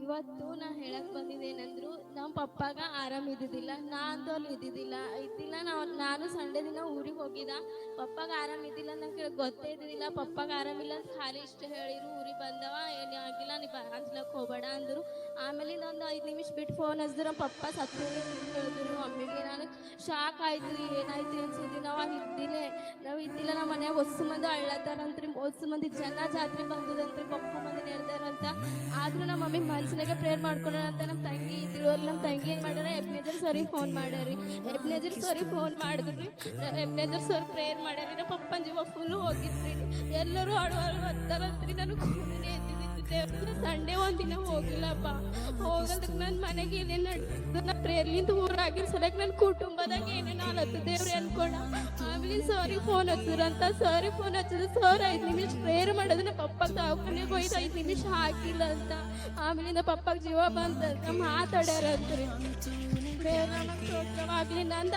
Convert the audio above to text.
ಇವತ್ತು ನಾ ಹೇಳಕ್ ಬಂದಿದ್ದೇನೆಂದ್ರು ನಮ್ಮ ಪಪ್ಪಾಗ ಆರಾಮ್ ಇದ್ದಿದ್ದಿಲ್ಲ, ನಾ ಅಂತೂ ಅಲ್ಲಿ ಇದ್ದಿಲ್ಲ ನಾನು ಸಂಡೆ ದಿನ ಊರಿಗೆ ಹೋಗಿದ್ದ. ಪಪ್ಪಾಗ ಆರಾಮ್ ಇದ್ದಿಲ್ಲ ನಂಗೆ ಗೊತ್ತೇ ಇದ್ದಿದ್ದಿಲ್ಲ. ಪಪ್ಪಾಗ ಆರಾಮಿಲ್ಲ ಅಂತ ಖಾಲಿ ಇಷ್ಟು ಹೇಳಿರು, ಊರಿಗೆ ಬಂದವ ಏನು ಆಗಿಲ್ಲ ನೀ ಅನ್ಸ್ಲಕ್ ಹೋಗಬೇಡ ಅಂದರು. ಆಮೇಲೆ ಒಂದು 5 ನಿಮಿಷ ಬಿಟ್ಟು ಫೋನ್ ಹಚ್ಚಿದ್ರು ನಮ್ಮ ಪಪ್ಪ ಸತ್ತು ಹೇಳಿದ್ರು ಮಮ್ಮಿಗೆ. ನಾನು ಶಾಕ್ ಆಯ್ತು, ಏನಾಯ್ತು ಅನ್ಸಿದ್ವಿ. ನಾವು ಇದ್ದಿಲ್ಲ ನಮ್ಮ ಮನ್ಯಾಗ ಹೊಸ ಮಂದಿ ಅಳ್ಳತ್ತಾರಂತ್ರಿ, ಹೊಸ ಮಂದಿ ಜನ ಜಾತ್ರೆ ಬಂದದಂತ್ರಿ, ಪಪ್ಪು ಮಂದಿ ನೆಡ್ದಾರಂತ. ಆದ್ರೂ ನಮ್ಮ ಮಮ್ಮಿ ಮನ್ಸಿನಾಗ ಪ್ರೇಯರ್ ಮಾಡ್ಕೊಳ್ಳೋಣ ಅಂತ ನಮ್ಮ ತಂಗಿ ಇದ್ರು. ಅಲ್ಲಿ ನಮ್ಮ ತಂಗಿ ಏನ್ ಮಾಡ್ಯಾರ, ಎಬ್ನೇಜರ್ ಸರಿ ಫೋನ್ ಮಾಡ್ಯಾರಿ. ಎಬ್ನೇಜರ್ ಸರಿ ಫೋನ್ ಮಾಡಿದ್ರಿ, ಎಬ್ನೇಜರ್ ಸರ್ ಪ್ರೇಯರ್ ಮಾಡ್ಯಾರಿ. ನಮ್ಮ ಪಪ್ಪನ ಜೀವ ಫುಲ್ ಹೋಗಿದ್ರಿ. ಎಲ್ಲರೂ ಅಳುವಳು ಹತ್ತಾರಂತ್ರಿ. ನಾನು ಕೂಡಲೇ ಎದ್ದಿದ್ದೆ. ಸಂಡೇ ಒಂದಿನ ಹೋಗಿಲ್ಲಪ್ಪ. ಹೋಗಲ್ದಕ್ಕೆ ನನ್ನ ಮನೆಗೆ ಏನೇನು ನಾ ಪ್ರೇಯರ್ಲಿಂದ ಊರಾಗಿರ್ ಸಲಕ್ಕೆ ನನ್ನ ಕುಟುಂಬದಾಗ ಏನೇನು ಆಲತ್ತು ದೇವ್ರಿ ಅನ್ಕೊಂಡ. ಆಮೇಲೆ ಸರಿ ಫೋನ್ ಹಚ್ಚಿದ್ರಂತ. ಸರಿ ಫೋನ್ ಹಚ್ಚಿದ್ರು. ಸರ್ 5 ನಿಮಿಷ ಪ್ರೇಯರ್ ಮಾಡೋದು ನಮ್ಮ ಪಪ್ಪ ದವಾಖಾನೆಗೆ ಹೋಯ್ತು, 5 ನಿಮಿಷ ಹಾಕಿಲ್ಲ ಅಂತ. ಆಮೇಲೆ ನಮ್ಮ ಪಪ್ಪಗೆ ಜೀವ ಬಂತ ಮಾತಾಡ್ಯಾರಂತ್ರಿ. ಪ್ರೇಯರ್ ಸ್ತೋತ್ರವಾಗ್ಲಿ ನಂದ